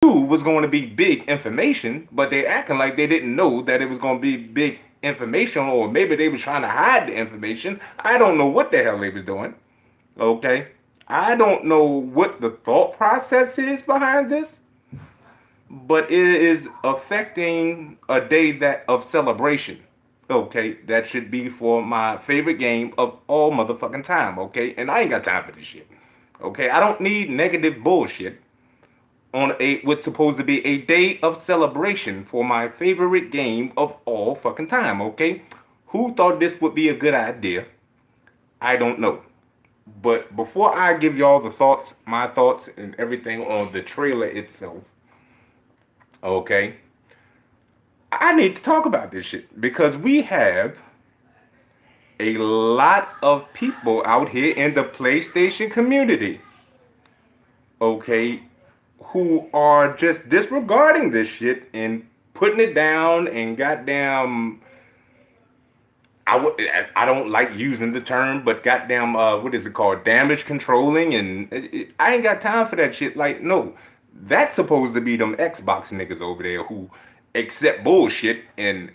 was going to be big information, but they acting like they didn't know that it was going to be big information, or maybe they were trying to hide the information. I don't know what the hell they was doing. Okay, I don't know what the thought process is behind this, but it is affecting a day that of celebration. Okay, that should be for my favorite game of all motherfucking time. Okay, and I ain't got time for this shit. Okay, I don't need negative bullshit on a what's supposed to be a day of celebration for my favorite game of all fucking time. Okay, who thought this would be a good idea? I don't know. But before I give y'all the thoughts, my thoughts and everything on the trailer itself, okay, I need to talk about this shit because we have a lot of people out here in the PlayStation community, okay, who are just disregarding this shit and putting it down and goddamn. I don't like using the term, but goddamn, what is it called? Damage controlling, and I ain't got time for that shit. Like, no, that's supposed to be them Xbox niggas over there who accept bullshit and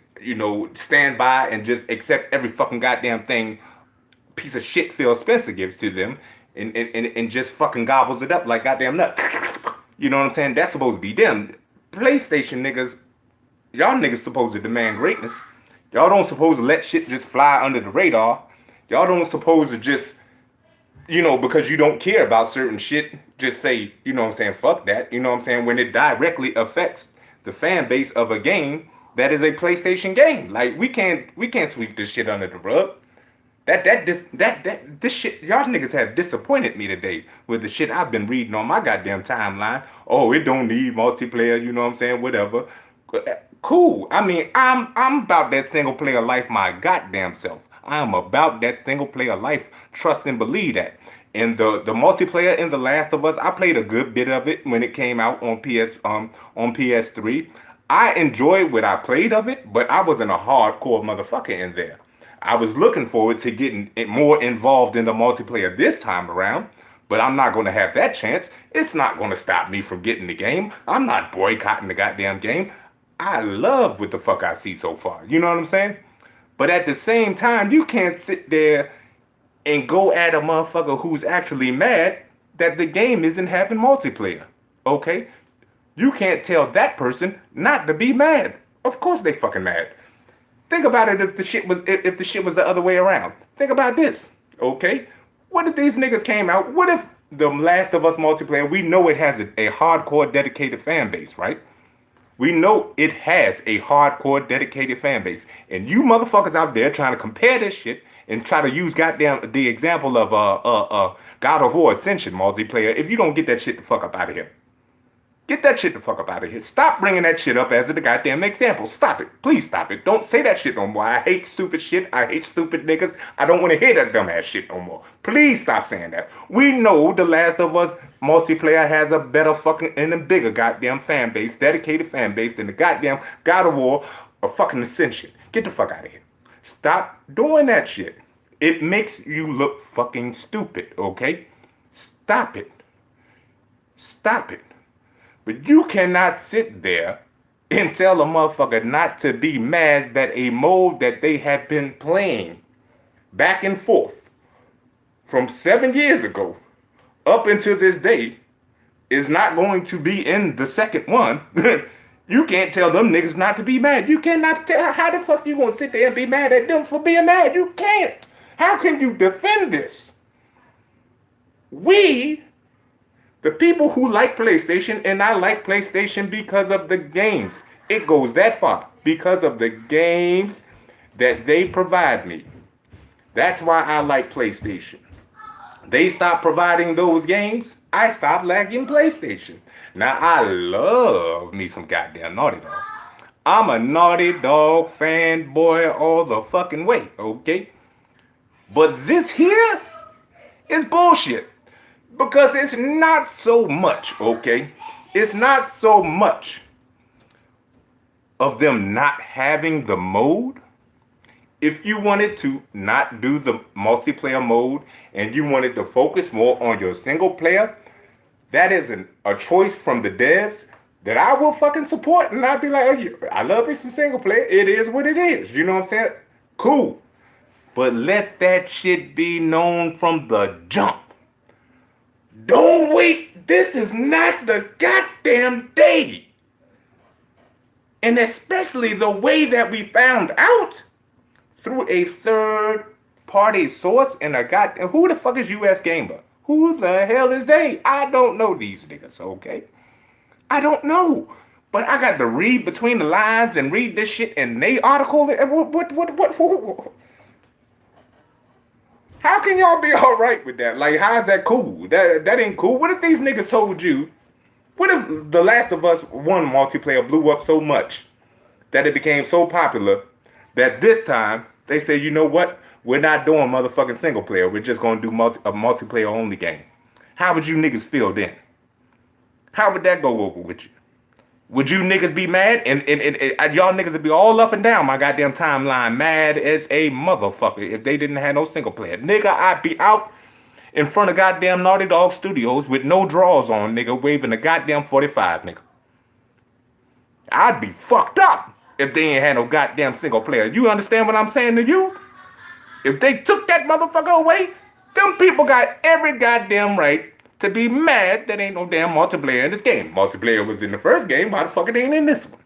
stand by and just accept every fucking goddamn thing piece of shit Phil Spencer gives to them, and just fucking gobbles it up like goddamn nut. You know what I'm saying? That's supposed to be them. PlayStation niggas, y'all niggas supposed to demand greatness. Y'all don't supposed to let shit just fly under the radar. Y'all don't supposed to just, because you don't care about certain shit, just say, you know what I'm saying, fuck that. You know what I'm saying? When it directly affects the fan base of a game that is a PlayStation game. Like we can't sweep this shit under the rug. This shit, y'all niggas have disappointed me today with the shit I've been reading on my goddamn timeline. Oh, it don't need multiplayer, you know what I'm saying? Whatever. Cool. I mean, I'm about that single player life my goddamn self. I'm about that single player life. Trust and believe that. And the multiplayer in The Last of Us, I played a good bit of it when it came out on PS3. I enjoyed what I played of it, but I wasn't a hardcore motherfucker in there. I was looking forward to getting more involved in the multiplayer this time around, but I'm not going to have that chance. It's not going to stop me from getting the game. I'm not boycotting the goddamn game. I love what the fuck I see so far. You know what I'm saying? But at the same time, you can't sit there and go at a motherfucker who's actually mad that the game isn't having multiplayer. Okay? You can't tell that person not to be mad. Of course they fucking mad. Think about it if the shit was the other way around. Think about this, okay? What if these niggas came out? What if the Last of Us multiplayer, we know it has a hardcore dedicated fan base, right? We know it has a hardcore dedicated fan base. And you motherfuckers out there trying to compare this shit and try to use goddamn the example of God of War Ascension multiplayer, if you don't get that shit the fuck up out of here. Get that shit the fuck up out of here. Stop bringing that shit up as a goddamn example. Stop it. Please stop it. Don't say that shit no more. I hate stupid shit. I hate stupid niggas. I don't want to hear that dumbass shit no more. Please stop saying that. We know The Last of Us multiplayer has a better fucking and a bigger goddamn fan base, dedicated fan base than the goddamn God of War or fucking Ascension. Get the fuck out of here. Stop doing that shit. It makes you look fucking stupid, okay? Stop it. Stop it. But you cannot sit there and tell a motherfucker not to be mad that a mode that they have been playing back and forth from 7 years ago up until this day is not going to be in the second one. You can't tell them niggas not to be mad. You cannot tell. How the fuck you gonna sit there and be mad at them for being mad? You can't. How can you defend this? The people who like PlayStation, and I like PlayStation because of the games. It goes that far. Because of the games that they provide me. That's why I like PlayStation. They stopped providing those games, I stopped liking PlayStation. Now, I love me some goddamn Naughty Dog. I'm a Naughty Dog fanboy all the fucking way, okay? But this here is bullshit. Because it's not so much, okay? It's not so much of them not having the mode. If you wanted to not do the multiplayer mode and you wanted to focus more on your single player, that is a choice from the devs. that I will fucking support, and I'd be like, oh, I love me some single player. It is what it is. You know what I'm saying? Cool. But let that shit be known from the jump. Don't wait. This is not the goddamn day. And especially the way that we found out through a third party source and a goddamn. Who the fuck is US Gamer? Who the hell is they? I don't know these niggas, okay? I don't know. But I got to read between the lines and read this shit in they article. What? How can y'all be all right with that? Like, how's that cool? That ain't cool. What if these niggas told you? What if The Last of Us 1 multiplayer blew up so much that it became so popular that this time they say, you know what? We're not doing motherfucking single player. We're just going to do a multiplayer only game. How would you niggas feel then? How would that go over with you? Would you niggas be mad? And y'all niggas would be all up and down my goddamn timeline, mad as a motherfucker if they didn't have no single player. Nigga, I'd be out in front of goddamn Naughty Dog Studios with no drawers on, nigga, waving a goddamn 45, nigga. I'd be fucked up if they ain't had no goddamn single player. You understand what I'm saying to you? If they took that motherfucker away, them people got every goddamn right to be mad that ain't no damn multiplayer in this game. Multiplayer was in the first game, why the fuck it ain't in this one?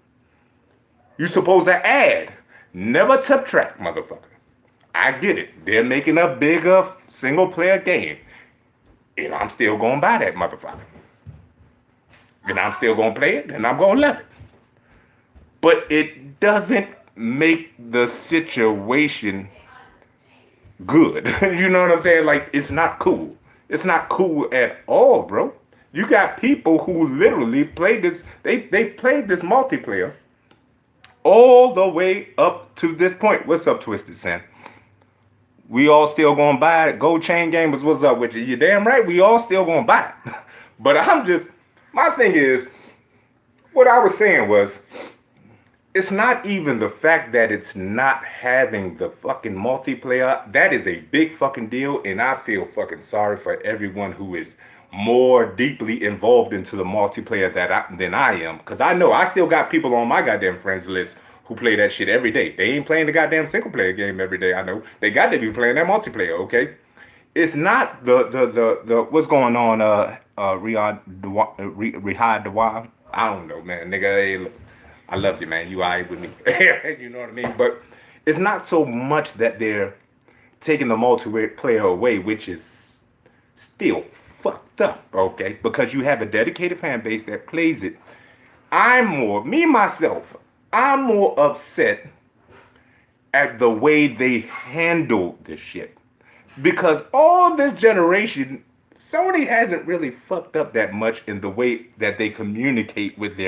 You supposed to add, never subtract, motherfucker. I get it. They're making a bigger single player game. And I'm still gonna buy that motherfucker. And I'm still gonna play it, and I'm gonna love it. But it doesn't make the situation good. You know what I'm saying? Like, it's not cool. It's not cool at all, bro. You got people who literally played this. They played this multiplayer all the way up to this point. What's up, Twisted Sam? We all still gonna buy it. Gold Chain Gamers, what's up with you? You damn right. We all still gonna buy it. But my thing is, what I was saying was, it's not even the fact that it's not having the fucking multiplayer. That is a big fucking deal, and I feel fucking sorry for everyone who is more deeply involved into the multiplayer than I am. Because I know I still got people on my goddamn friends list who play that shit every day. They ain't playing the goddamn single player game every day, I know. They got to be playing that multiplayer, okay? It's not the what's going on, Riyadh Dawah. I don't know, man. Nigga, hey, look. I love you, man. You alright with me. You know what I mean? But it's not so much that they're taking the multiplayer away, which is still fucked up, okay? Because you have a dedicated fan base that plays it. I'm more upset at the way they handle this shit. Because all this generation, Sony hasn't really fucked up that much in the way that they communicate with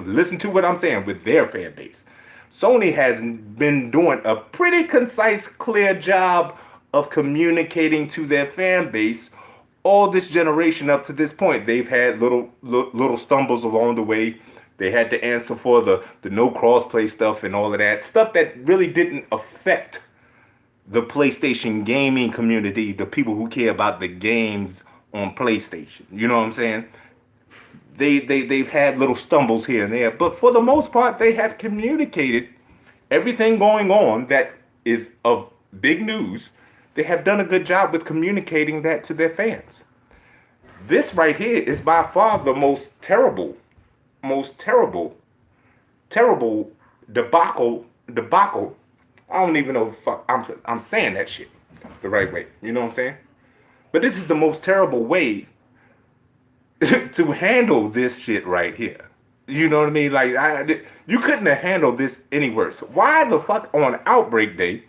listen to what I'm saying, with their fan base. Sony has been doing a pretty concise, clear job of communicating to their fan base all this generation up to this point. They've had little stumbles along the way. They had to answer for the no crossplay stuff and all of that. Stuff that really didn't affect the PlayStation gaming community, the people who care about the games on PlayStation. You know what I'm saying? They've had little stumbles here and there, but for the most part, they have communicated everything going on that is of big news. They have done a good job with communicating that to their fans. This right here is by far the most terrible debacle. I don't even know if I'm saying that shit the right way. You know what I'm saying? But this is the most terrible way to handle this shit right here. You know what I mean? Like, you couldn't have handled this any worse. Why the fuck on Outbreak Day,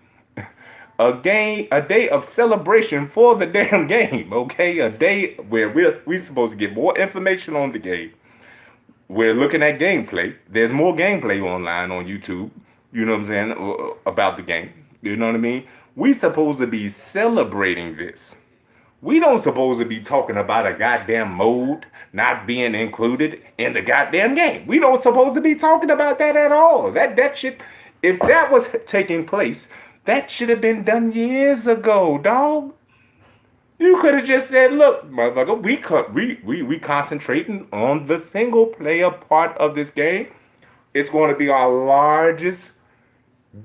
a day of celebration for the damn game, okay? A day where we're supposed to get more information on the game. We're looking at gameplay. There's more gameplay online on YouTube. You know what I'm saying? About the game. You know what I mean? We supposed to be celebrating this. We don't supposed to be talking about a goddamn mode not being included in the goddamn game. We don't supposed to be talking about that at all. That shit, if that was taking place, that should have been done years ago, dog. You could have just said, look, motherfucker, we concentrating on the single player part of this game. It's going to be our largest,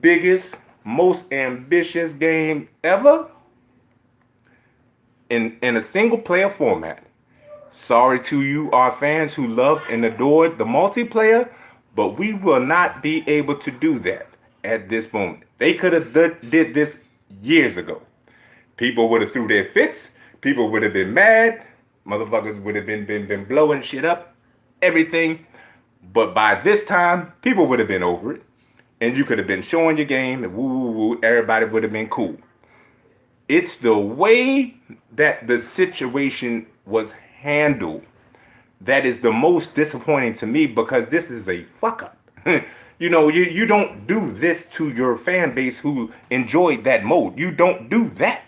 biggest, most ambitious game ever in a single player format. Sorry to you, our fans who loved and adored the multiplayer, but we will not be able to do that at this moment. They could have did this years ago. People would have threw their fits. People would have been mad. Motherfuckers would have been blowing shit up, everything. But by this time, people would have been over it, and you could have been showing your game, and woo woo woo. Everybody would have been cool. It's the way that the situation was handled that is the most disappointing to me because this is a fuck up. You don't do this to your fan base who enjoyed that mode. You don't do that.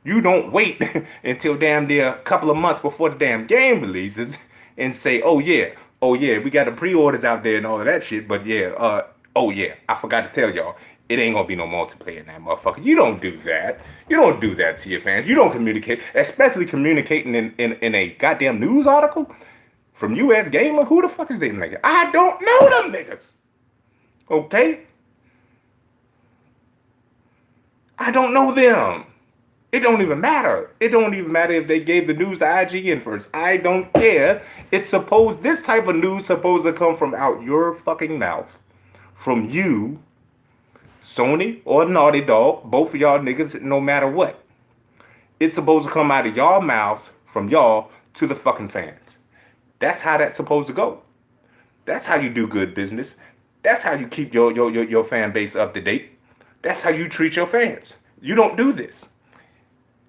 You don't wait until damn near a couple of months before the damn game releases and say, oh yeah, we got the pre-orders out there and all of that shit, but yeah, oh yeah, I forgot to tell y'all, it ain't gonna be no multiplayer in that motherfucker. You don't do that. You don't do that to your fans. You don't communicate, especially communicating in a goddamn news article from US Gamer. Who the fuck is they nigga? I don't know them niggas. Okay? I don't know them. It don't even matter. It don't even matter if they gave the news to IGN first. I don't care. This type of news supposed to come from out your fucking mouth. From you, Sony or Naughty Dog, both of y'all niggas, no matter what. It's supposed to come out of y'all mouths, from y'all, to the fucking fans. That's how that's supposed to go. That's how you do good business. That's how you keep your fan base up to date. That's how you treat your fans. You don't do this.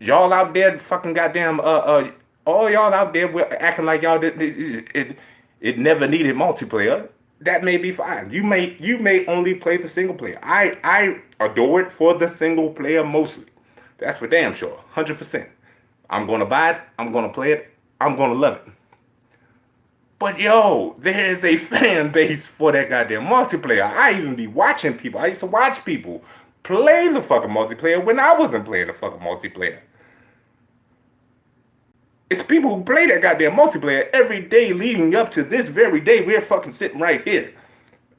Y'all out there fucking goddamn all y'all out there acting like y'all it never needed multiplayer. That may be fine. You may only play the single player. I adore it for the single player mostly. That's for damn sure. 100%. I'm gonna buy it, I'm gonna play it, I'm gonna love it. But yo, there is a fan base for that goddamn multiplayer. I even be watching people. I used to watch people play the fucking multiplayer when I wasn't playing the fucking multiplayer. It's people who play that goddamn multiplayer every day leading up to this very day. We're fucking sitting right here.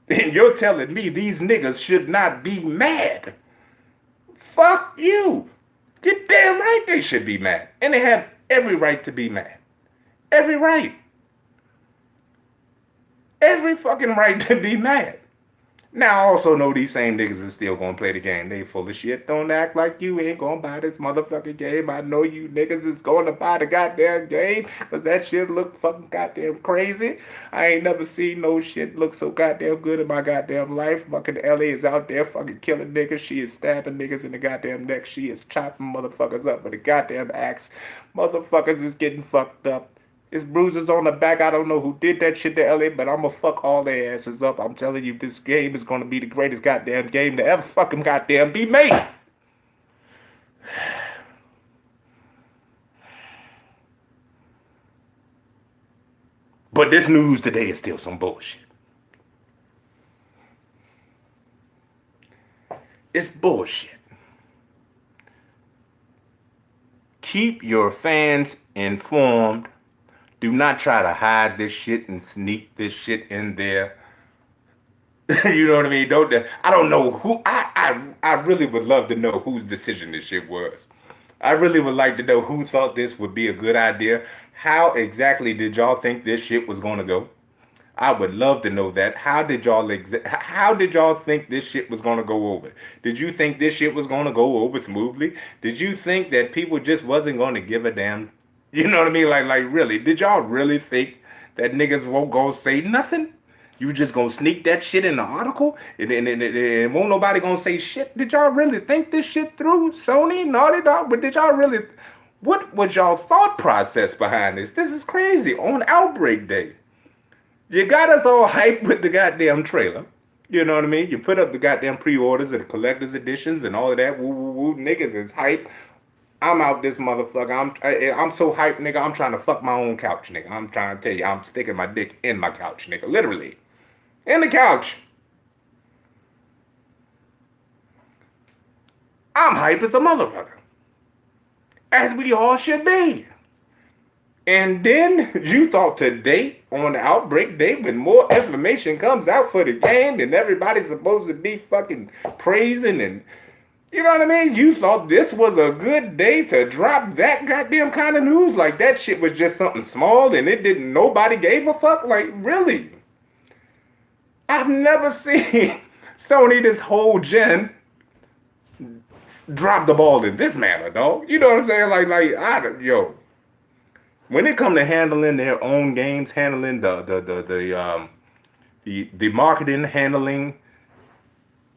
And you're telling me these niggas should not be mad. Fuck you. You're damn right they should be mad. And they have every right to be mad. Every right. Every fucking right to be mad. Now, I also know these same niggas is still gonna play the game. They full of shit. Don't act like you ain't gonna buy this motherfucking game. I know you niggas is gonna buy the goddamn game because that shit look fucking goddamn crazy. I ain't never seen no shit look so goddamn good in my goddamn life. Fucking Ellie is out there fucking killing niggas. She is stabbing niggas in the goddamn neck. She is chopping motherfuckers up with a goddamn axe. Motherfuckers is getting fucked up. It's bruises on the back. I don't know who did that shit to Ellie, but I'm gonna fuck all their asses up. I'm telling you, this game is gonna be the greatest goddamn game to ever fucking goddamn be made. But this news today is still some bullshit. It's bullshit. Keep your fans informed. Do not try to hide this shit and sneak this shit in there. You know what I mean? I don't know who. I really would love to know whose decision this shit was. I really would like to know who thought this would be a good idea. How exactly did y'all think this shit was gonna go? I would love to know that. How did y'all think this shit was gonna go over? Did you think this shit was gonna go over smoothly? Did you think that people just wasn't gonna give a damn? You know what I mean? Like really? Did y'all really think that niggas won't go say nothing? You just gonna sneak that shit in the article and won't nobody gonna say shit? Did y'all really think this shit through? Sony, Naughty Dog, but did y'all really? What was y'all thought process behind this? This is crazy. On Outbreak Day, you got us all hyped with the goddamn trailer. You know what I mean? You put up the goddamn pre-orders and the collector's editions and all of that. Woo woo woo. Niggas is hyped. I'm out this motherfucker. I'm so hyped, nigga. I'm trying to fuck my own couch, nigga. I'm trying to tell you, I'm sticking my dick in my couch, nigga. Literally. In the couch. I'm hype as a motherfucker. as we all should be. And then you thought today, on the outbreak day, when more information comes out for the game and everybody's supposed to be fucking praising and you know what I mean? You thought this was a good day to drop that goddamn kind of news? Like that shit was just something small and it didn't, nobody gave a fuck? Like, really? I've never seen Sony this whole gen drop the ball in this manner, dog. You know what I'm saying? Yo, when it come to handling their own games, handling the marketing, handling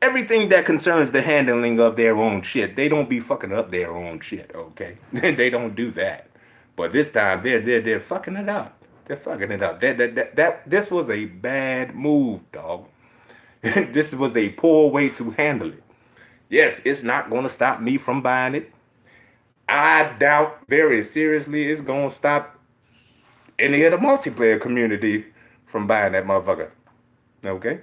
everything that concerns the handling of their own shit, they don't be fucking up their own shit, okay? They don't do that. But this time they're fucking it up. They're fucking it up. This was a bad move, dog. This was a poor way to handle it. Yes, it's not gonna stop me from buying it. I doubt very seriously it's gonna stop any of the multiplayer community from buying that motherfucker. Okay?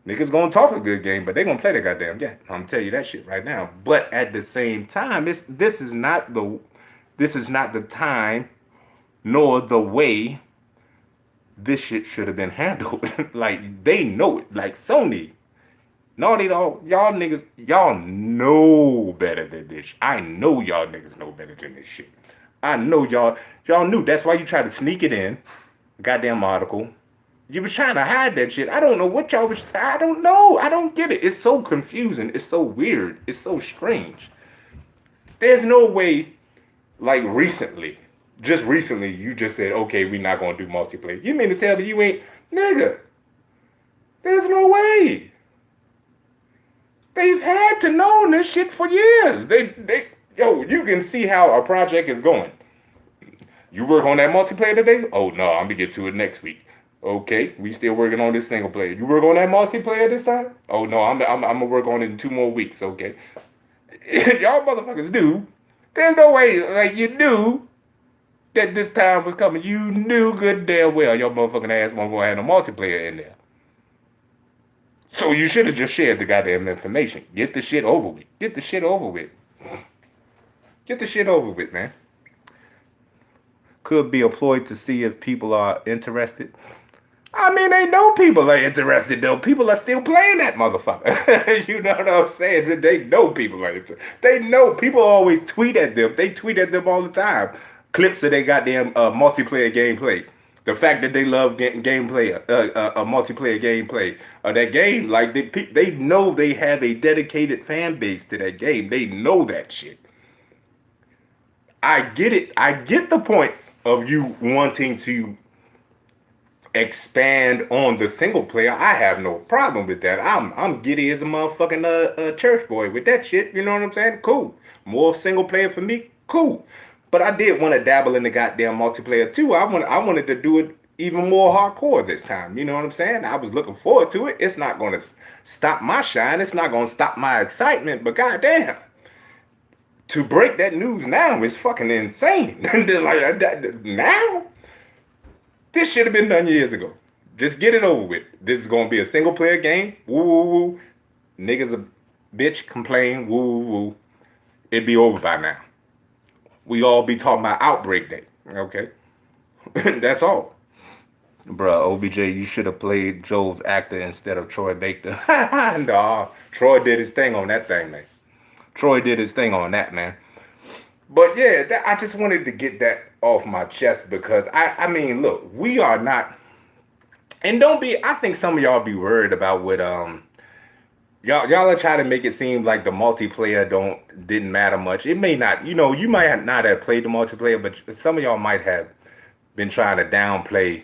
Niggas gonna talk a good game, but they gonna play the goddamn game. I'm gonna tell you that shit right now. But at the same time, this is not the time nor the way this shit should have been handled. Like they know it. Like Sony, Naughty Dog, y'all niggas, y'all know better than this. I know y'all niggas know better than this shit. I know y'all knew. That's why you tried to sneak it in. Goddamn article. You was trying to hide that shit. I don't know what y'all was. I don't know. I don't get it. It's so confusing. It's so weird. It's so strange. There's no way, like recently, just recently, you just said, okay, we're not going to do multiplayer. You mean to tell me you ain't, nigga, there's no way. They've had to know this shit for years. Yo, you can see how a project is going. You work on that multiplayer today? Oh, no, I'm going to get to it next week. Okay, we still working on this single player. You work on that multiplayer this time? Oh no, I'm gonna work on it in 2 more weeks. Okay, y'all motherfuckers knew. There's no way like you knew that this time was coming. You knew good damn well your motherfucking ass wasn't gonna have no multiplayer in there. So you should have just shared the goddamn information. Get the shit over with. Get the shit over with. Get the shit over with, man. Could be a ploy to see if people are interested. I mean, they know people are interested, though. People are still playing that motherfucker. You know what I'm saying? They know people are interested. They know. People always tweet at them. They tweet at them all the time. Clips of their goddamn multiplayer gameplay. The fact that they love gameplay, multiplayer gameplay. That game, like, they know they have a dedicated fan base to that game. They know that shit. I get it. I get the point of you wanting to expand on the single player. I have no problem with that. I'm giddy as a motherfucking church boy with that shit. You know what I'm saying? Cool. More single player for me. Cool. But I did want to dabble in the goddamn multiplayer too. I wanted to do it even more hardcore this time. You know what I'm saying? I was looking forward to it. It's not going to stop my shine. It's not going to stop my excitement. But goddamn, to break that news now is fucking insane. Like now. This should have been done years ago. Just get it over with. This is going to be a single player game. Woo, woo, woo. Niggas a bitch complain. Woo, woo, woo. It'd be over by now. We all be talking about Outbreak Day. Okay? That's all. Bruh, OBJ, you should have played Joel's actor instead of Troy Baker. Nah, Troy did his thing on that thing, man. Troy did his thing on that, man. But yeah, I just wanted to get that off my chest because I mean, look, we are not, and don't be. I think some of y'all be worried about what y'all are trying to make it seem like the multiplayer didn't matter much. It may not. You know, you might not have played the multiplayer, but some of y'all might have been trying to downplay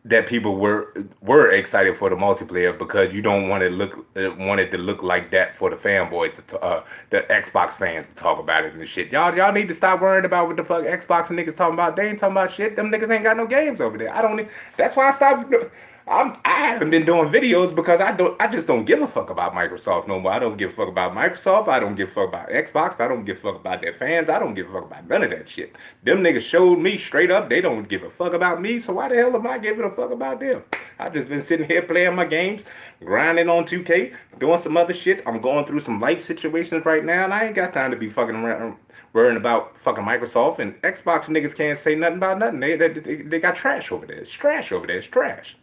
that people were excited for the multiplayer because you don't want it to look like that for the fanboys, the Xbox fans to talk about it and shit. Y'all need to stop worrying about what the fuck Xbox niggas talking about. They ain't talking about shit. Them niggas ain't got no games over there. That's why I stopped. I haven't been doing videos because I just don't give a fuck about Microsoft no more. I don't give a fuck about Microsoft. I don't give a fuck about Xbox. I don't give a fuck about their fans. I don't give a fuck about none of that shit. Them niggas showed me straight up they don't give a fuck about me, so why the hell am I giving a fuck about them? I've just been sitting here playing my games, grinding on 2K, doing some other shit. I'm going through some life situations right now, and I ain't got time to be fucking around worrying about fucking Microsoft and Xbox. Niggas can't say nothing about nothing. They got trash over there. It's trash over there. It's trash.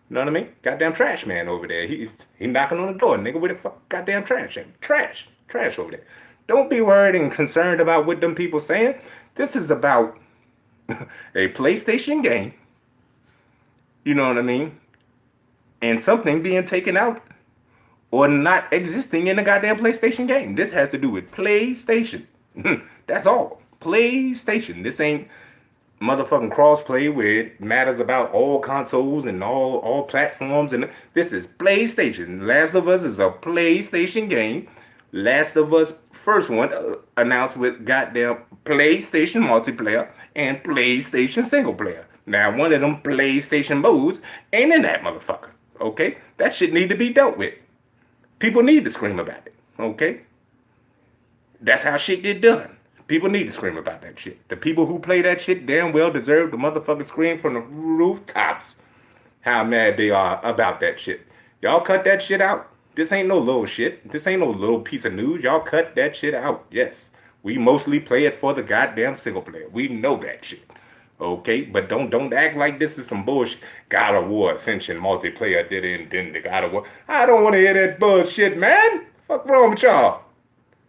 You know what I mean? Goddamn trash man over there. He knocking on the door. Nigga, where the fuck goddamn trash at? Trash. Trash over there. Don't be worried and concerned about what them people saying. This is about a PlayStation game. You know what I mean? And something being taken out or not existing in a goddamn PlayStation game. This has to do with PlayStation. That's all. PlayStation. This ain't motherfucking crossplay where it matters about all consoles and all platforms. And this is PlayStation. Last of Us is a PlayStation game. Last of Us first one announced with goddamn PlayStation multiplayer and PlayStation single player. Now one of them PlayStation modes ain't in that motherfucker. Okay? That shit need to be dealt with. People need to scream about it. Okay? That's how shit get done. People need to scream about that shit. The people who play that shit damn well deserve the motherfucking scream from the rooftops how mad they are about that shit. Y'all cut that shit out. This ain't no little shit. This ain't no little piece of news. Y'all cut that shit out. Yes. We mostly play it for the goddamn single player. We know that shit. Okay? But don't act like this is some bullshit. God of War Ascension multiplayer didn't the God of War. I don't want to hear that bullshit, man. Fuck wrong with y'all?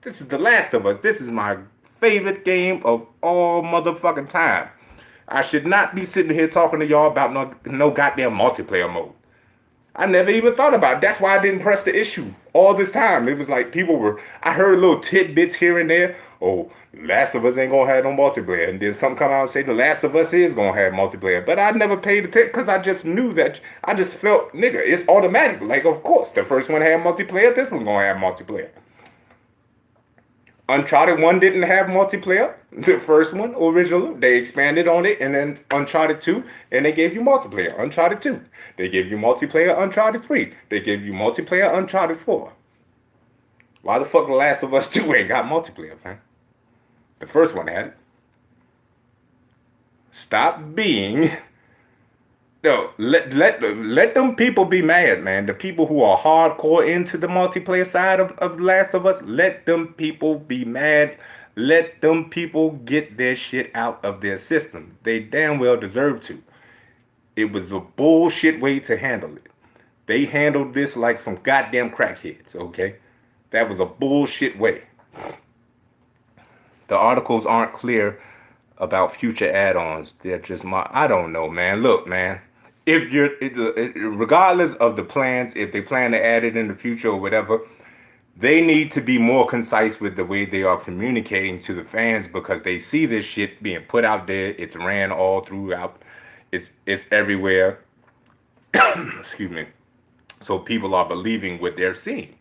This is The Last of Us. This is my favorite game of all motherfucking time. I should not be sitting here talking to y'all about no goddamn multiplayer mode. I never even thought about it. That's why I didn't press the issue all this time. It was like I heard little tidbits here and there. Oh, Last of Us ain't gonna have no multiplayer. And then some come out and say The Last of Us is gonna have multiplayer. But I never paid attention because I just knew that. I just felt, nigga, it's automatic. Like, of course, the first one had multiplayer. This one gonna have multiplayer. Uncharted 1 didn't have multiplayer. The first one, original, they expanded on it, and then Uncharted 2, and they gave you multiplayer. Uncharted 2. They gave you multiplayer Uncharted 3. They gave you multiplayer Uncharted 4. Why the fuck The Last of Us 2 ain't got multiplayer, man? The first one had it. Stop being... No, let them people be mad, man. The people who are hardcore into the multiplayer side of The Last of Us, let them people be mad. Let them people get their shit out of their system. They damn well deserve to. It was a bullshit way to handle it. They handled this like some goddamn crackheads, okay? That was a bullshit way. The articles aren't clear about future add-ons. They're just I don't know, man. Look, man. If regardless of the plans, if they plan to add it in the future or whatever, they need to be more concise with the way they are communicating to the fans because they see this shit being put out there. It's ran all throughout. It's everywhere. Excuse me. So people are believing what they're seeing.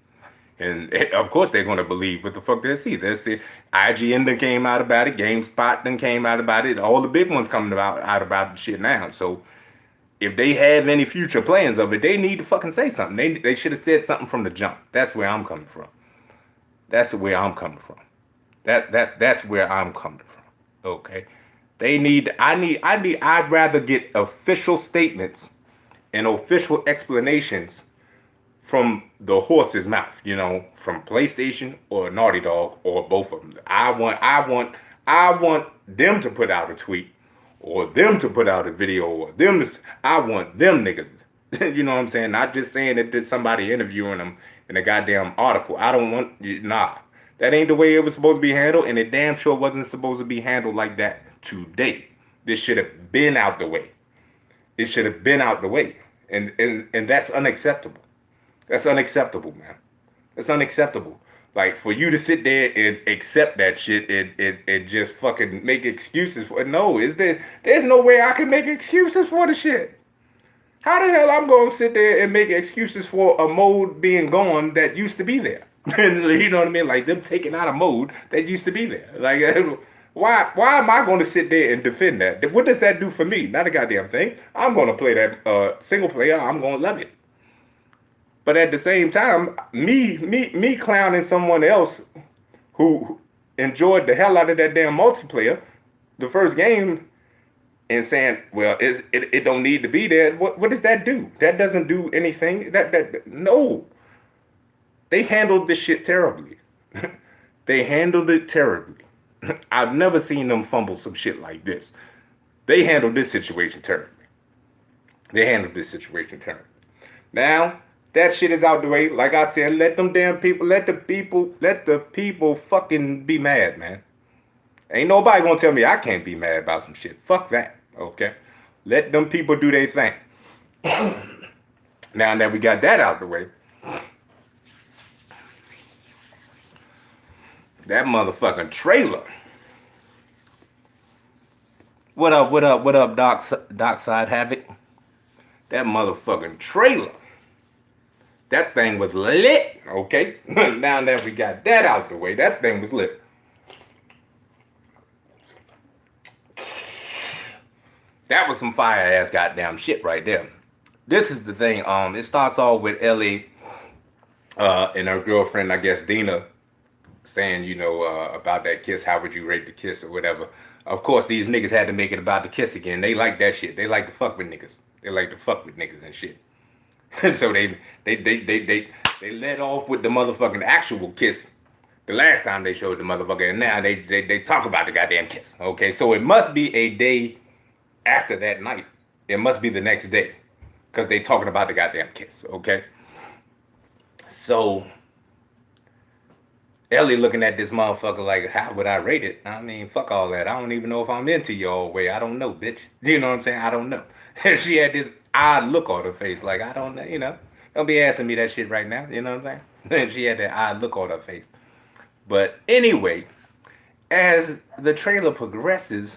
And of course they're going to believe what the fuck they see. They see IGN done came out about it. GameSpot done came out about it. All the big ones coming out about the shit now. So if they have any future plans of it, they need to fucking say something. They should have said something from the jump. That's where I'm coming from. That's where I'm coming from. That's where I'm coming from. Okay. I'd rather get official statements and official explanations from the horse's mouth, you know, from PlayStation or Naughty Dog or both of them. I want them to put out a tweet or them to put out a video or I want them niggas. You know what I'm saying? Not just saying that there's somebody interviewing them in a goddamn article. I don't want, nah. That ain't the way it was supposed to be handled, and it damn sure wasn't supposed to be handled like that today. This should have been out the way. It should have been out the way. And that's unacceptable. That's unacceptable, man. That's unacceptable. Like, for you to sit there and accept that shit and just fucking make excuses for it. No, there's no way I can make excuses for the shit. How the hell I'm going to sit there and make excuses for a mode being gone that used to be there? You know what I mean? Like, them taking out a mode that used to be there. Like, why am I going to sit there and defend that? What does that do for me? Not a goddamn thing. I'm going to play that single player. I'm going to love it. But at the same time, me clowning someone else who enjoyed the hell out of that damn multiplayer, the first game, and saying, well, it don't need to be there. What does that do? That doesn't do anything. That no. They handled this shit terribly. They handled it terribly. I've never seen them fumble some shit like this. They handled this situation terribly. They handled this situation terribly. Now, that shit is out the way. Like I said, let them damn people, let the people fucking be mad, man. Ain't nobody gonna tell me I can't be mad about some shit. Fuck that, okay? Let them people do their thing. Now that we got that out the way, that motherfucking trailer. What up, Dockside Havoc? That motherfucking trailer. That thing was lit, okay? Now that we got that out the way, that thing was lit. That was some fire ass goddamn shit right there. This is the thing. It starts off with Ellie and her girlfriend, I guess Dina, saying, about that kiss. How would you rate the kiss or whatever? Of course, these niggas had to make it about the kiss again. They like that shit. They like to fuck with niggas. They like to fuck with niggas and shit. So they let off with the motherfucking actual kiss the last time they showed the motherfucker, and now they talk about the goddamn kiss. Okay, so it must be a day after that night. It must be the next day, because they talking about the goddamn kiss. Okay, so Ellie looking at this motherfucker like, how would I rate it? I mean, fuck all that. I don't even know if I'm into you all the way. I don't know, bitch. You know what I'm saying? I don't know. She had this odd look on her face, like, I don't know, Don't be asking me that shit right now, you know what I'm saying? She had that odd look on her face. But anyway, as the trailer progresses,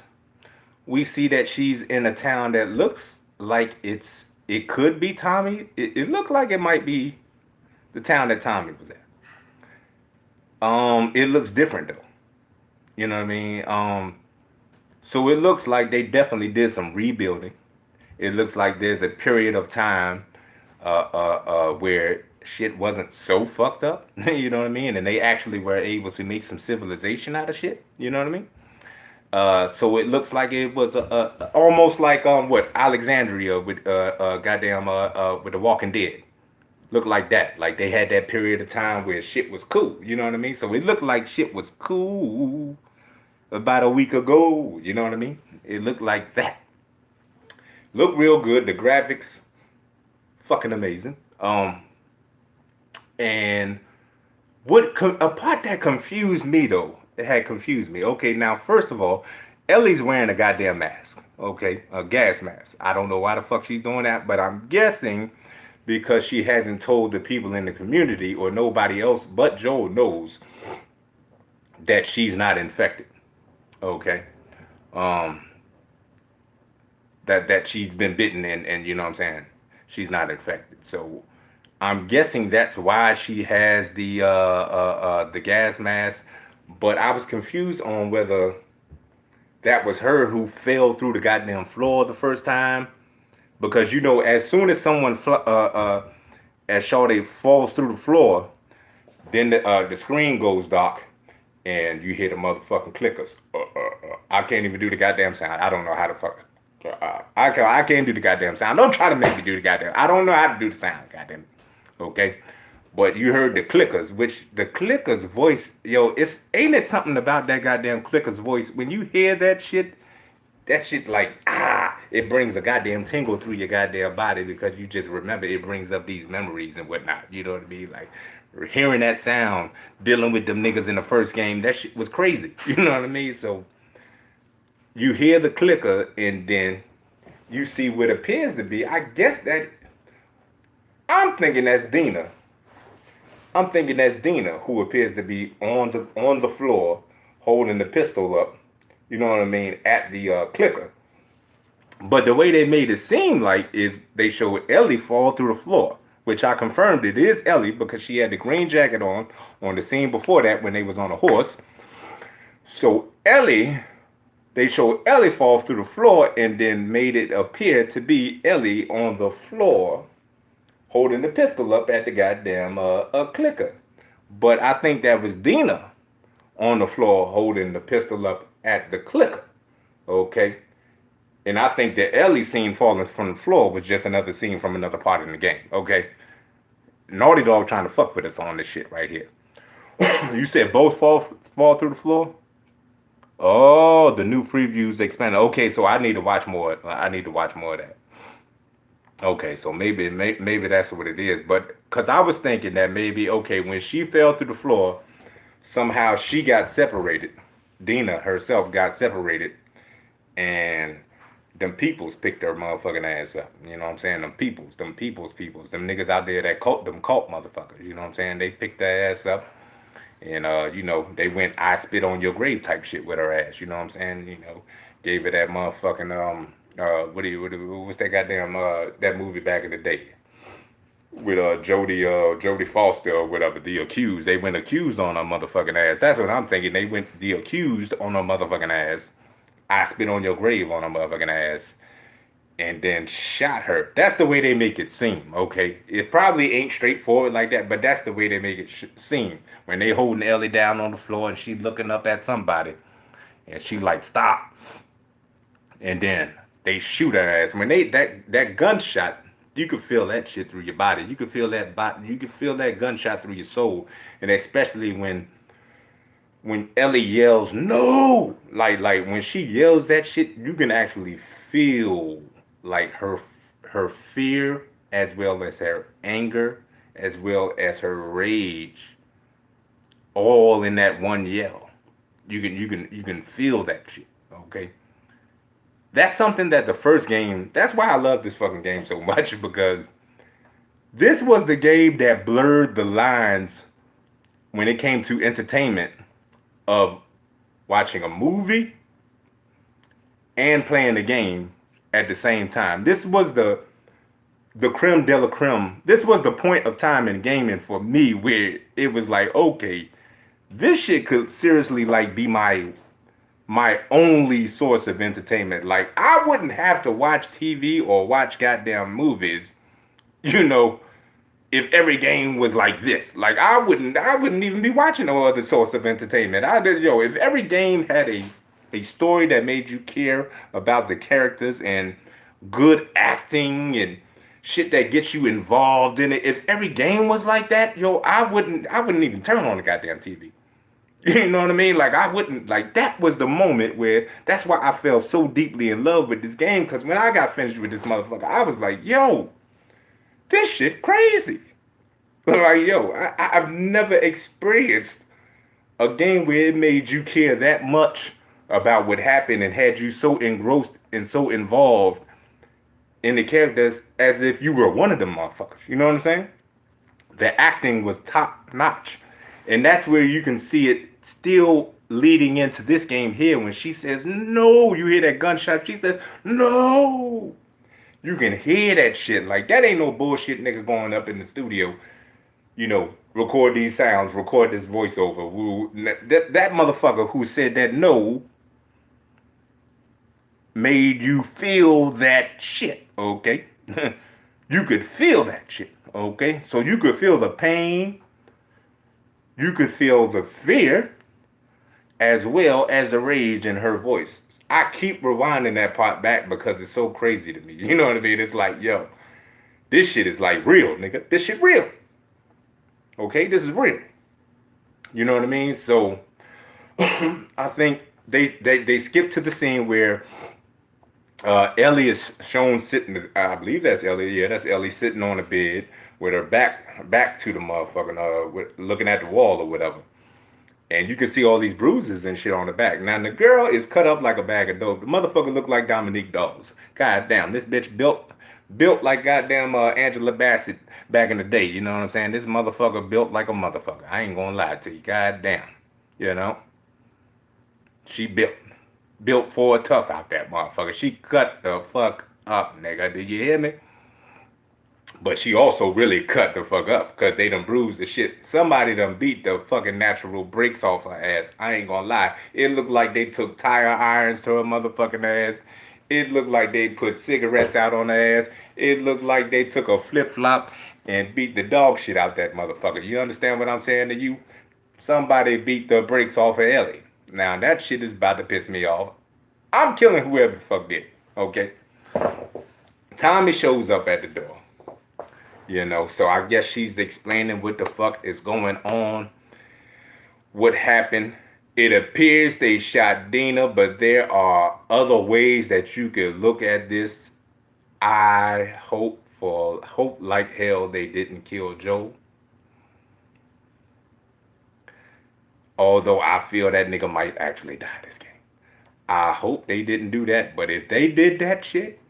we see that she's in a town that looks like it could be Tommy. It looked like it might be the town that Tommy was at. It looks different though. You know what I mean? So it looks like they definitely did some rebuilding. It looks like there's a period of time where shit wasn't so fucked up. You know what I mean? And they actually were able to make some civilization out of shit. You know what I mean? So it looks like it was almost like what Alexandria with goddamn with The Walking Dead. Looked like that. Like they had that period of time where shit was cool. You know what I mean? So it looked like shit was cool about a week ago. You know what I mean? It looked like that. Looked real good. The graphics, fucking amazing. And a part that confused me though, it had confused me. Okay, now first of all, Ellie's wearing a goddamn mask. Okay, a gas mask. I don't know why the fuck she's doing that, but I'm guessing because she hasn't told the people in the community, or nobody else but Joel knows, that she's not infected. Okay. That she's been bitten and you know what I'm saying, she's not infected. So I'm guessing that's why she has the gas mask. But I was confused on whether that was her who fell through the goddamn floor the first time, because as soon as someone as Shawty falls through the floor, then the screen goes dark and you hear the motherfucking clickers. I can't even do the goddamn sound. I don't know how to fuck. I can't do the goddamn sound. Don't try to make me do the goddamn. I don't know how to do the sound. Goddamn. Okay. But you heard the clickers, which the clickers voice, ain't it something about that goddamn clickers voice? When you hear that shit like, it brings a goddamn tingle through your goddamn body, because you just remember, it brings up these memories and whatnot. You know what I mean? Like, hearing that sound, dealing with them niggas in the first game, that shit was crazy. You know what I mean? So, you hear the clicker, and then you see what appears to be, I guess that, I'm thinking that's Dina. Who appears to be on the floor, holding the pistol up, you know what I mean, at the clicker. But the way they made it seem like is they showed Ellie fall through the floor, which I confirmed it is Ellie, because she had the green jacket on the scene before that when they was on a horse. So they showed Ellie fall through the floor and then made it appear to be Ellie on the floor holding the pistol up at the goddamn clicker. But I think that was Dina on the floor holding the pistol up at the clicker. Okay. And I think the Ellie scene falling from the floor was just another scene from another part in the game. Okay, Naughty Dog trying to fuck with us on this shit right here. You said both fall through the floor. Oh, the new previews expanded. Okay, so I need to watch more. I need to watch more of that. Okay, so maybe that's what it is. But because I was thinking that maybe okay, when she fell through the floor, somehow she got separated. Dina herself got separated, and them peoples picked her motherfucking ass up. You know what I'm saying? Them peoples, them niggas out there that cult motherfuckers. You know what I'm saying? They picked their ass up, and they went I spit on your grave type shit with her ass. You know what I'm saying? Gave her that motherfucking what's that goddamn that movie back in the day with Jodie Foster or whatever, The Accused. They went accused on her motherfucking ass. That's what I'm thinking. They went The Accused on her motherfucking ass. I spit on your grave on her motherfucking ass. And then shot her. That's the way they make it seem, okay? It probably ain't straightforward like that, but that's the way they make it seem. When they holding Ellie down on the floor and she looking up at somebody. And she like, stop. And then they shoot her ass. When that gunshot, you could feel that shit through your body. You could feel that gunshot through your soul. And especially when Ellie yells no, like when she yells that shit, you can actually feel like her fear as well as her anger as well as her rage all in that one yell. You can feel that shit, okay? That's something that the first game, that's why I love this fucking game so much, because this was the game that blurred the lines when it came to entertainment of watching a movie and playing the game at the same time. This was the creme de la creme. This was the point of time in gaming for me where it was like, okay, this shit could seriously like be my only source of entertainment. Like I wouldn't have to watch TV or watch goddamn movies, if every game was like this. Like I wouldn't even be watching no other source of entertainment. If every game had a story that made you care about the characters and good acting and shit that gets you involved in it. If every game was like that, I wouldn't even turn on the goddamn TV. You know what I mean? Like I wouldn't, like that was the moment where that's why I fell so deeply in love with this game, because when I got finished with this motherfucker, I was like, yo, this shit crazy. Like, I've never experienced a game where it made you care that much about what happened and had you so engrossed and so involved in the characters as if you were one of them motherfuckers. You know what I'm saying? The acting was top notch. And that's where you can see it still leading into this game here when she says, no, you hear that gunshot. She says, no. You can hear that shit. Like, that ain't no bullshit nigga going up in the studio, record these sounds, record this voiceover. That motherfucker who said that no made you feel that shit, okay? You could feel that shit, okay? So you could feel the pain, you could feel the fear, as well as the rage in her voice. I keep rewinding that part back because it's so crazy to me. You know what I mean? It's like, yo, this shit is like real, nigga. This shit real. Okay, this is real. You know what I mean? So I think they skipped to the scene where Ellie is shown sitting. I believe that's Ellie. Yeah, that's Ellie sitting on a bed with her back to the motherfucking looking at the wall or whatever. And you can see all these bruises and shit on the back. Now the girl is cut up like a bag of dope. The motherfucker look like Dominique Dawes. God damn, this bitch built like goddamn Angela Bassett back in the day. You know what I'm saying? This motherfucker built like a motherfucker. I ain't gonna lie to you. God damn, she built for a tough out that motherfucker. She cut the fuck up, nigga. Did you hear me? But she also really cut the fuck up because they done bruised the shit. Somebody done beat the fucking natural brakes off her ass. I ain't gonna lie. It looked like they took tire irons to her motherfucking ass. It looked like they put cigarettes out on her ass. It looked like they took a flip-flop and beat the dog shit out that motherfucker. You understand what I'm saying to you? Somebody beat the brakes off of Ellie. Now that shit is about to piss me off. I'm killing whoever the fuck did it. Okay. Tommy shows up at the door. So I guess she's explaining what the fuck is going on, what happened. It appears they shot Dina, but there are other ways that you could look at this. I hope like hell they didn't kill Joe. Although I feel that nigga might actually die this game. I hope they didn't do that. But if they did that shit,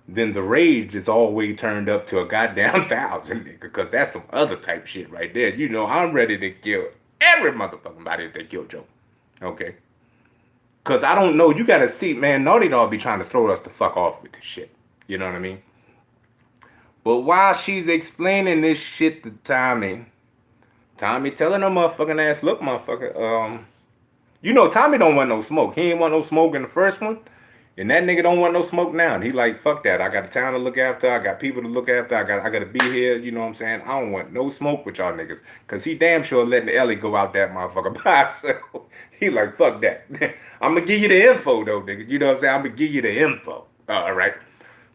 then the rage is always turned up to a goddamn 1,000, nigga. Because that's some other type shit right there. I'm ready to kill every motherfucking body if they kill Joe. Okay? Because I don't know. You got to see, man, Naughty Dog be trying to throw us the fuck off with this shit. You know what I mean? But while she's explaining this shit to Tommy telling her motherfucking ass, look, motherfucker, Tommy don't want no smoke. He ain't want no smoke in the first one. And that nigga don't want no smoke now. And he like, fuck that. I got a town to look after. I got people to look after. I got to be here. You know what I'm saying? I don't want no smoke with y'all niggas. Because he damn sure letting Ellie go out that motherfucker by himself. He like, fuck that. I'm going to give you the info, though, nigga. You know what I'm saying? I'm going to give you the info. All right.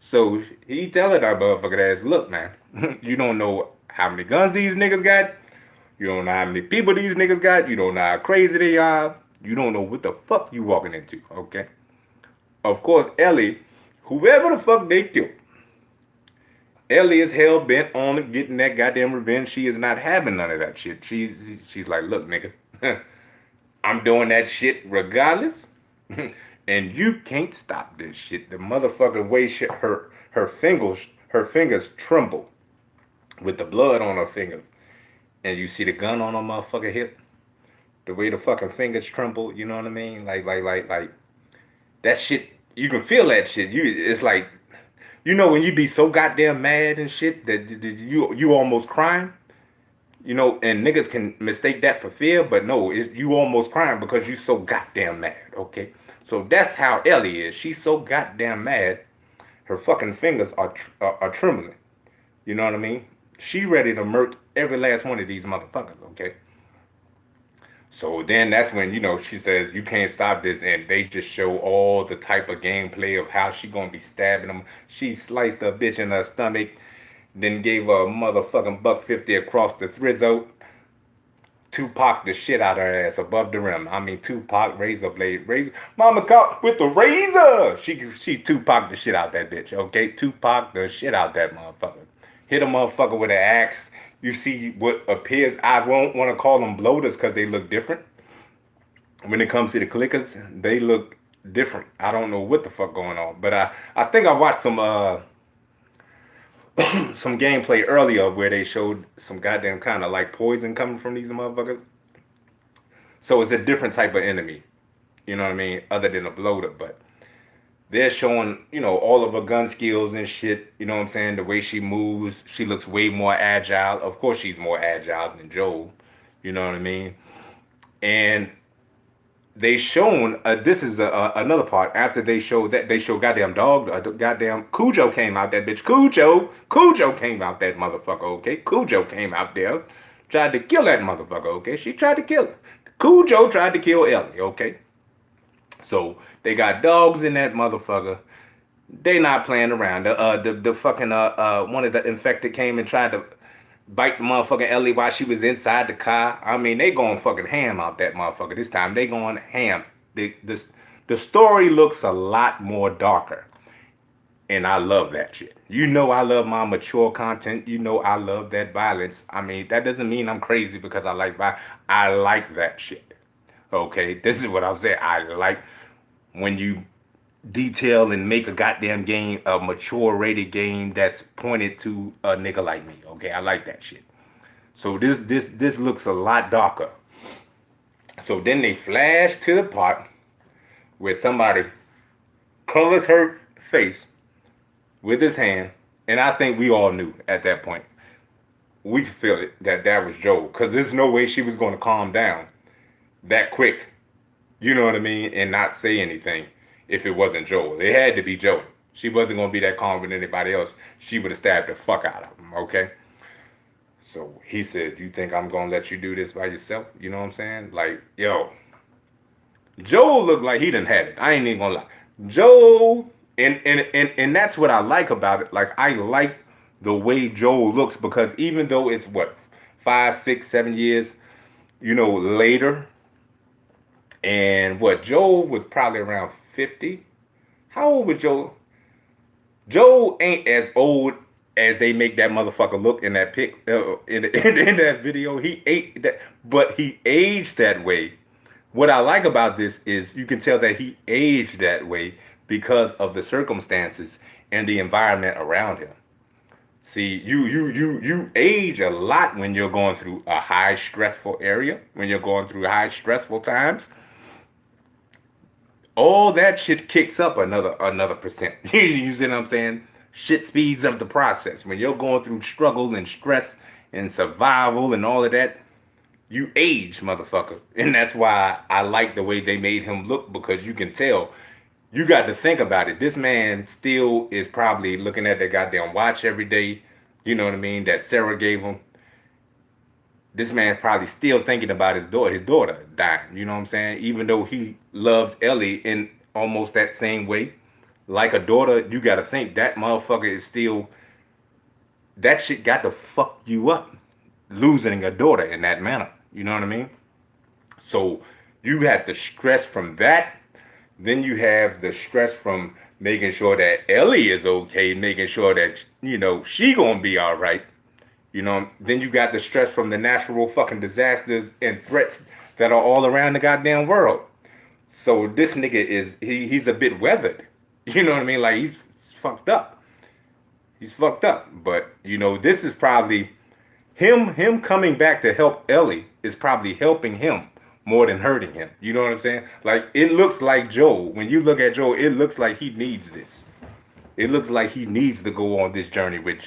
So he telling that motherfucking ass, look, man, you don't know how many guns these niggas got. You don't know how many people these niggas got. You don't know how crazy they are. You don't know what the fuck you walking into, okay? Of course, Ellie, whoever the fuck they killed, Ellie is hell bent on getting that goddamn revenge. She is not having none of that shit. She's like, look, nigga, I'm doing that shit regardless, and you can't stop this shit. The motherfucking way her fingers tremble with the blood on her fingers, and you see the gun on her motherfucking hip. The way the fucking fingers tremble, you know what I mean? Like that shit. You can feel that shit. It's like, when you be so goddamn mad and shit that you almost crying. And niggas can mistake that for fear, but no, you almost crying because you so goddamn mad. Okay, so that's how Ellie is. She's so goddamn mad. Her fucking fingers are trembling. You know what I mean? She ready to murk every last one of these motherfuckers. Okay. So then that's when, she says, you can't stop this. And they just show all the type of gameplay of how she going to be stabbing them. She sliced a bitch in her stomach, then gave her a motherfucking $150 across the thrizzo. Tupac the shit out her ass above the rim. I mean, Tupac, razor blade, razor. Mama caught with the razor. She Tupac the shit out that bitch, okay? Tupac the shit out that motherfucker. Hit a motherfucker with an axe. You see what appears, I won't want to call them bloaters because they look different. When it comes to the clickers, they look different. I don't know what the fuck going on. But I think I watched some some gameplay earlier where they showed some goddamn kind of like poison coming from these motherfuckers. So it's a different type of enemy. You know what I mean? Other than a bloater. But they're showing, all of her gun skills and shit. You know what I'm saying? The way she moves, she looks way more agile. Of course, she's more agile than Joel. You know what I mean? And they shown, this is another part. After they showed that, they showed goddamn dog, goddamn Cujo came out that bitch. Cujo came out that motherfucker, okay? Cujo came out there, tried to kill that motherfucker, okay? She tried to kill her. Cujo tried to kill Ellie, okay? So they got dogs in that motherfucker. They not playing around. The fucking one of the infected came and tried to bite the motherfucking Ellie while she was inside the car. I mean, they going fucking ham out that motherfucker this time. They going ham. The story looks a lot more darker. And I love that shit. I love my mature content. I love that violence. I mean, that doesn't mean I'm crazy because I like violence. I like that shit. Okay? This is what I'm saying. I like when you detail and make a goddamn game, a mature rated game that's pointed to a nigga like me. Okay, I like that shit. So this looks a lot darker. So then they flash to the part where somebody covers her face with his hand, and I think we all knew at that point. We feel it that was Joel, because there's no way she was going to calm down that quick. You know what I mean? And not say anything if it wasn't Joel. It had to be Joel. She wasn't going to be that calm with anybody else. She would have stabbed the fuck out of him, okay? So he said, you think I'm going to let you do this by yourself? You know what I'm saying? Like, yo. Joel looked like he done had it. I ain't even going to lie. Joel And that's what I like about it. Like I like the way Joel looks because even though it's what 5, 6, 7 years, later, and what Joel was probably around 50. How old was Joel? Joel ain't as old as they make that motherfucker look in that pic in that video. He ate that, but he aged that way. What I like about this is you can tell that he aged that way because of the circumstances and the environment around him. See, you age a lot when you're going through a high stressful area, when you're going through high stressful times. All that shit kicks up another percent. You see what I'm saying? Shit speeds up the process. When you're going through struggle and stress and survival and all of that, you age, motherfucker. And that's why I like the way they made him look because you can tell. You got to think about it. This man still is probably looking at that goddamn watch every day. You know what I mean? That Sarah gave him. This man's probably still thinking about his daughter dying. You know what I'm saying? Even though he loves Ellie in almost that same way, like a daughter, you got to think that motherfucker is still. That shit got to fuck you up, losing a daughter in that manner. You know what I mean? So you have the stress from that. Then you have the stress from making sure that Ellie is okay, making sure that she gonna be all right. Then you got the stress from the natural fucking disasters and threats that are all around the goddamn world. So this nigga he's a bit weathered. You know what I mean? Like he's fucked up. He's fucked up. But this is probably him coming back to help Ellie is probably helping him more than hurting him. You know what I'm saying? Like it looks like Joel. When you look at Joel, it looks like he needs this. It looks like he needs to go on this journey with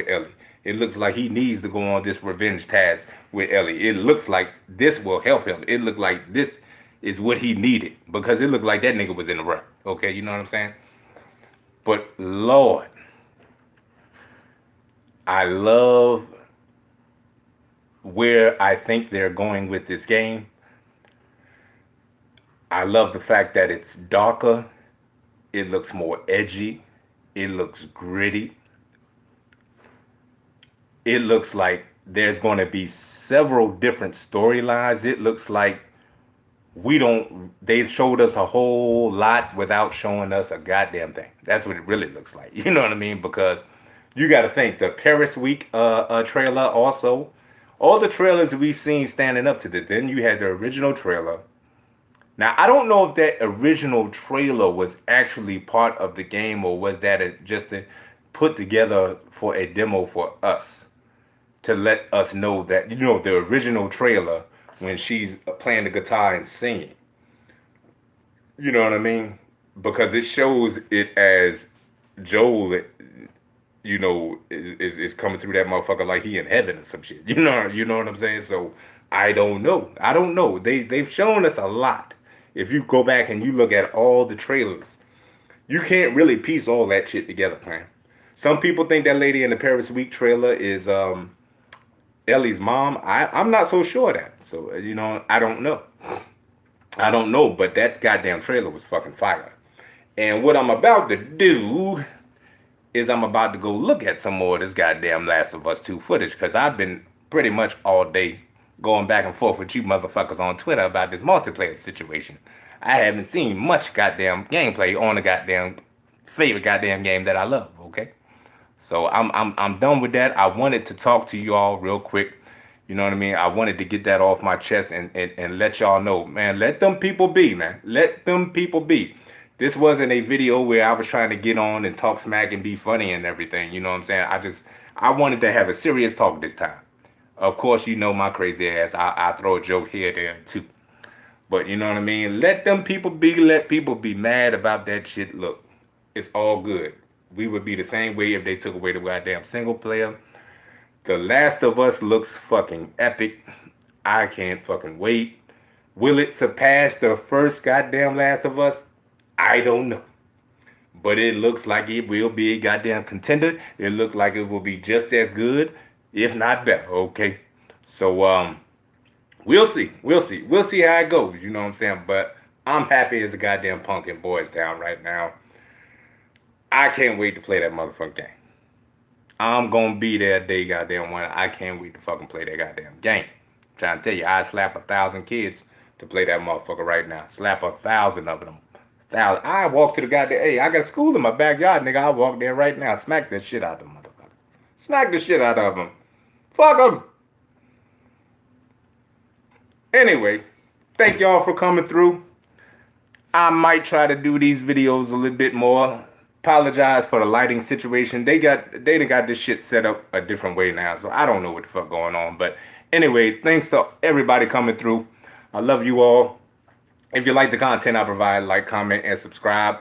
Ellie. It looks like he needs to go on this revenge task with Ellie. It looks like this will help him. It looked like this is what he needed because it looked like that nigga was in the rut. Okay, you know what I'm saying? But Lord, I love where I think they're going with this game. I love the fact that it's darker. It looks more edgy. It looks gritty. It looks like there's going to be several different storylines. It looks like they showed us a whole lot without showing us a goddamn thing. That's what it really looks like. You know what I mean? Because you got to think the Paris Week trailer also, all the trailers we've seen standing up to this. Then you had the original trailer. Now, I don't know if that original trailer was actually part of the game or was that just put together for a demo for us to let us know that, the original trailer when she's playing the guitar and singing. You know what I mean? Because it shows it as Joel, is coming through that motherfucker like he in heaven or some shit. You know what I'm saying? So I don't know. They've shown us a lot. If you go back and you look at all the trailers, you can't really piece all that shit together, man. Some people think that lady in the Paris Week trailer is Ellie's mom. I'm not so sure of that. So, I don't know. I don't know, but that goddamn trailer was fucking fire. And what I'm about to do is I'm about to go look at some more of this goddamn Last of Us 2 footage because I've been pretty much all day going back and forth with you motherfuckers on Twitter about this multiplayer situation. I haven't seen much goddamn gameplay on the goddamn favorite goddamn game that I love, okay? So I'm done with that. I wanted to talk to you all real quick. You know what I mean? I wanted to get that off my chest and let y'all know, man, let them people be, man. Let them people be. This wasn't a video where I was trying to get on and talk smack and be funny and everything. You know what I'm saying? I wanted to have a serious talk this time. Of course, my crazy ass. I throw a joke here, there, too. But you know what I mean? Let them people be. Let people be mad about that shit. Look, it's all good. We would be the same way if they took away the goddamn single player. The Last of Us looks fucking epic. I can't fucking wait. Will it surpass the first goddamn Last of Us? I don't know. But it looks like it will be a goddamn contender. It looks like it will be just as good, if not better, okay? So, we'll see. We'll see how it goes, you know what I'm saying? But I'm happy as a goddamn punk in Boys Town right now. I can't wait to play that motherfucking game. I'm gonna be there day goddamn one. I can't wait to fucking play that goddamn game. I'm trying to tell you, I slap 1,000 kids to play that motherfucker right now. Slap 1,000 of them. 1,000. I walk to the goddamn. Hey, I got a school in my backyard, nigga. I walk there right now. Smack the shit out of them motherfucker. Smack the shit out of them. Fuck them. Anyway, thank y'all for coming through. I might try to do these videos a little bit more. Apologize for the lighting situation. They got this shit set up a different way now, so I don't know what the fuck going on. But anyway, thanks to everybody coming through. I love you all. If you like the content I provide, like, comment, and subscribe.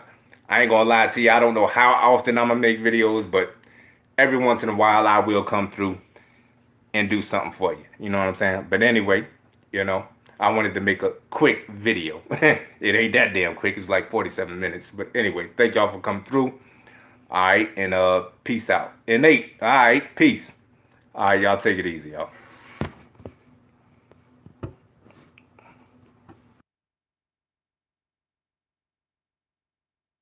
I ain't gonna lie to you. I don't know how often I'm gonna make videos, but every once in a while I will come through and do something for you. You know what I'm saying? But anyway, you know, I wanted to make a quick video. It ain't that damn quick. It's like 47 minutes. But anyway, thank y'all for coming through. All right, and peace out. Innate. All right, peace. All right, y'all take it easy, y'all.